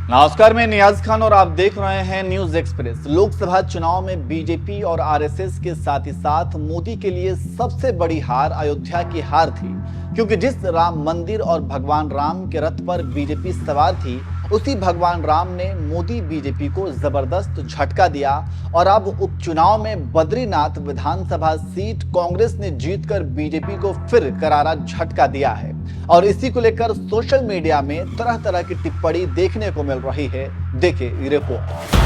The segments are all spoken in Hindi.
नमस्कार, मैं नियाज खान और आप देख रहे हैं न्यूज एक्सप्रेस। लोकसभा चुनाव में बीजेपी और आरएसएस के साथ ही साथ मोदी के लिए सबसे बड़ी हार अयोध्या की हार थी, क्योंकि जिस राम मंदिर और भगवान राम के रथ पर बीजेपी सवार थी, उसी भगवान राम ने मोदी बीजेपी को जबरदस्त झटका दिया। और अब उपचुनाव में बद्रीनाथ विधानसभा सीट कांग्रेस ने जीतकर बीजेपी को फिर करारा झटका दिया है। और इसी को लेकर सोशल मीडिया में तरह तरह की टिप्पणी देखने को मिल रही है। देखिए ये रिपोर्ट।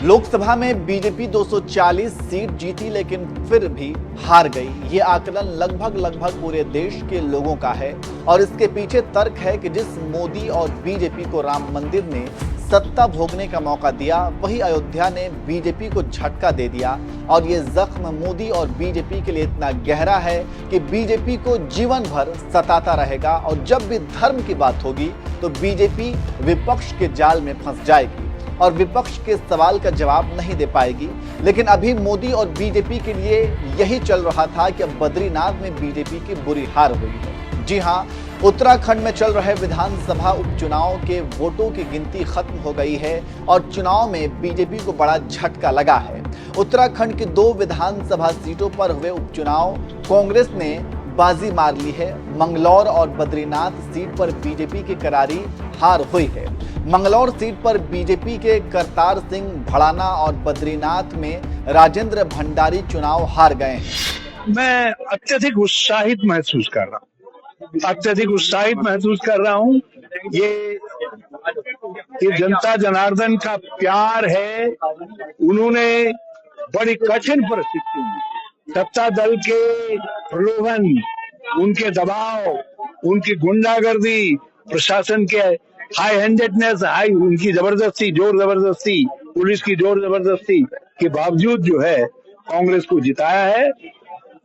लोकसभा में बीजेपी 240 सीट जीती, लेकिन फिर भी हार गई। ये आकलन लगभग पूरे देश के लोगों का है। और इसके पीछे तर्क है कि जिस मोदी और बीजेपी को राम मंदिर ने सत्ता भोगने का मौका दिया, वही अयोध्या ने बीजेपी को झटका दे दिया। और ये जख्म मोदी और बीजेपी के लिए इतना गहरा है कि बीजेपी को जीवन भर सताता रहेगा। और जब भी धर्म की बात होगी तो बीजेपी विपक्ष के जाल में फंस जाएगी और विपक्ष के सवाल का जवाब नहीं दे पाएगी। लेकिन अभी मोदी और बीजेपी के लिए यही चल रहा था कि अब बद्रीनाथ में बीजेपी की बुरी हार हुई है। जी हां, उत्तराखंड में चल रहे विधानसभा उपचुनाव के वोटों की गिनती खत्म हो गई है और चुनाव में बीजेपी को बड़ा झटका लगा है। उत्तराखंड की 2 विधानसभा सीटों पर हुए उपचुनाव कांग्रेस ने बाजी मार ली है। मंगलौर और बद्रीनाथ सीट पर बीजेपी की करारी हार हुई है। मंगलौर सीट पर बीजेपी के करतार सिंह भड़ाना और बद्रीनाथ में राजेंद्र भंडारी चुनाव हार गए हैं। मैं अत्यधिक उत्साहित महसूस कर रहा हूँ। ये जनता जनार्दन का प्यार है। उन्होंने बड़ी कठिन परिस्थिति में सत्ता दल के प्रलोभन, उनके दबाव, उनकी गुंडागर्दी, प्रशासन के हाई हैंडेडनेस, उनकी जबरदस्ती, जोर जबरदस्ती, पुलिस की जोर जबरदस्ती के बावजूद जो है कांग्रेस को जिताया है।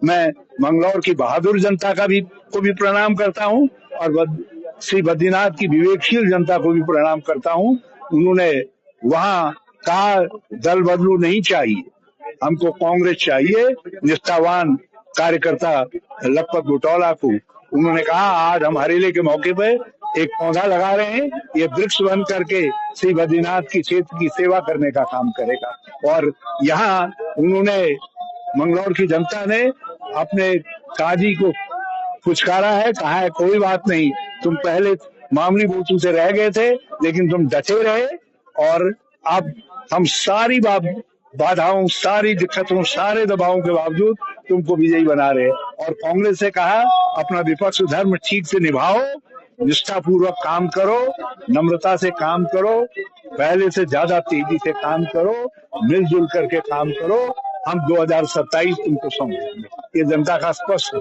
मैं मंगलौर की बहादुर जनता को भी प्रणाम करता हूं और श्री बद्रीनाथ की विवेकशील जनता को भी प्रणाम करता हूं। उन्होंने वहां कहा दल बदलू नहीं चाहिए, हमको कांग्रेस चाहिए। निष्ठावान कार्यकर्ता लखपत बुटौला को उन्होंने कहा आज हम हरेले के मौके पे एक पौधा लगा रहे हैं, ये वृक्ष बन करके श्री बद्रीनाथ की क्षेत्र की सेवा करने का काम करेगा। और यहाँ उन्होंने, मंगलौर की जनता ने अपने काजी को पुचकारा है, कहा है कोई बात नहीं, तुम पहले मामूली वोटों से रह गए थे लेकिन तुम डटे रहे और अब हम सारी बाधाओं, सारी दिक्कतों, सारे दबावों के बावजूद तुमको विजयी बना रहे। और कांग्रेस से कहा अपना विपक्ष धर्म ठीक से निभाओ, निष्ठापूर्वक काम करो, नम्रता से काम करो, पहले से ज्यादा तेजी से काम करो, मिलजुल करके काम करो। हम 2027 तुमको सौंपेंगे। ये जनता का स्पष्ट है।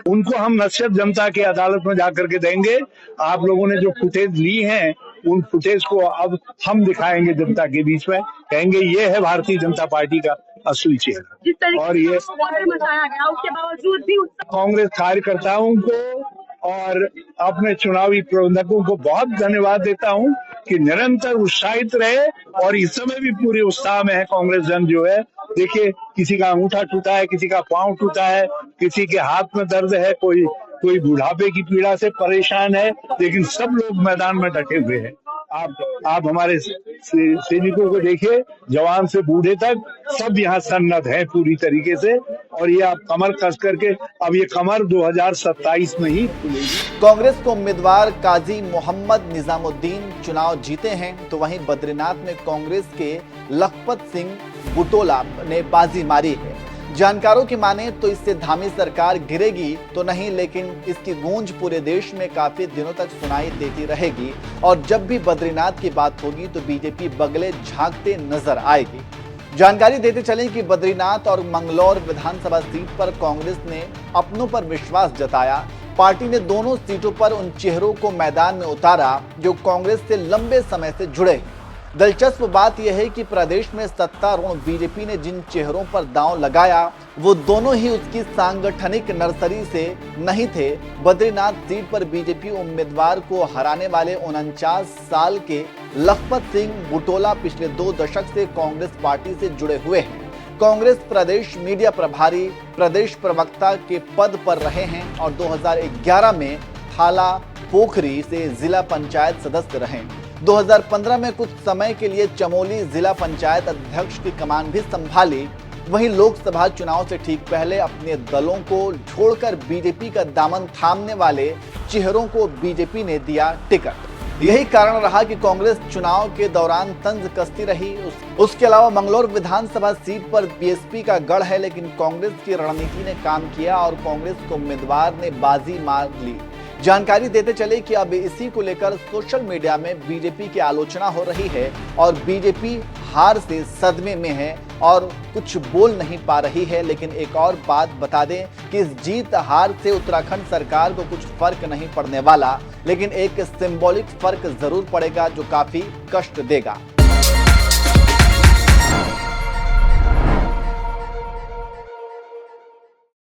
उनको हम नसीहत जनता की अदालत में जाकर के देंगे। आप लोगों ने जो फुटेज ली है, उन फुटेज को अब हम दिखाएंगे जनता के बीच में, कहेंगे ये है भारतीय जनता पार्टी का असली चेहरा। और ये उसके बावजूद भी कांग्रेस कार्यकर्ताओं को और अपने चुनावी प्रबंधकों को बहुत धन्यवाद देता हूं कि निरंतर उत्साहित रहे और इस समय भी पूरे उत्साह में है कांग्रेस जन जो है। देखिए, किसी का अंगूठा टूटा है, किसी का पांव टूटा है, किसी के हाथ में दर्द है, कोई बुढ़ापे की पीड़ा से परेशान है, लेकिन सब लोग मैदान में डटे हुए हैं। आप हमारे सैनिकों को देखिए, जवान से बूढ़े तक सब यहाँ सन्नद्ध हैं पूरी तरीके से। और ये आप कमर कस करके, अब ये कमर 2027 में ही खुलेगी। कांग्रेस को उम्मीदवार काजी मोहम्मद निजामुद्दीन चुनाव जीते हैं, तो वहीं बद्रीनाथ में कांग्रेस के लखपत सिंह बुटोला ने बाजी मारी है। जानकारों की माने तो इससे धामी सरकार गिरेगी तो नहीं, लेकिन इसकी गूंज पूरे देश में काफी दिनों तक सुनाई देती रहेगी। और जब भी बद्रीनाथ की बात होगी तो बीजेपी बगले झांकते नजर आएगी। जानकारी देते चलें कि बद्रीनाथ और मंगलौर विधानसभा सीट पर कांग्रेस ने अपनों पर विश्वास जताया। पार्टी ने दोनों सीटों पर उन चेहरों को मैदान में उतारा जो कांग्रेस से लंबे समय से जुड़े। दिलचस्प बात यह है कि प्रदेश में सत्तारूढ़ बीजेपी ने जिन चेहरों पर दांव लगाया वो दोनों ही उसकी सांगठनिक नर्सरी से नहीं थे। बद्रीनाथ सीट पर बीजेपी उम्मीदवार को हराने वाले 49 साल के लखपत सिंह बुटोला पिछले 2 दशक से कांग्रेस पार्टी से जुड़े हुए हैं। कांग्रेस प्रदेश मीडिया प्रभारी, प्रदेश प्रवक्ता के पद पर रहे हैं और 2011 में थाला पोखरी से जिला पंचायत सदस्य रहे। 2015 में कुछ समय के लिए चमोली जिला पंचायत अध्यक्ष की कमान भी संभाली। वहीं लोकसभा चुनाव से ठीक पहले अपने दलों को छोड़कर बीजेपी का दामन थामने वाले चेहरों को बीजेपी ने दिया टिकट। यही कारण रहा कि कांग्रेस चुनाव के दौरान तंज कसती रही। उसके अलावा मंगलौर विधानसभा सीट पर बीएसपी का गढ़ है, लेकिन कांग्रेस की रणनीति ने काम किया और कांग्रेस के उम्मीदवार ने बाजी मार ली। जानकारी देते चले कि अब इसी को लेकर सोशल मीडिया में बीजेपी की आलोचना हो रही है और बीजेपी हार से सदमे में है और कुछ बोल नहीं पा रही है। लेकिन एक और बात बता दें कि इस जीत हार से उत्तराखंड सरकार को कुछ फर्क नहीं पड़ने वाला, लेकिन एक सिंबॉलिक फर्क जरूर पड़ेगा जो काफी कष्ट देगा।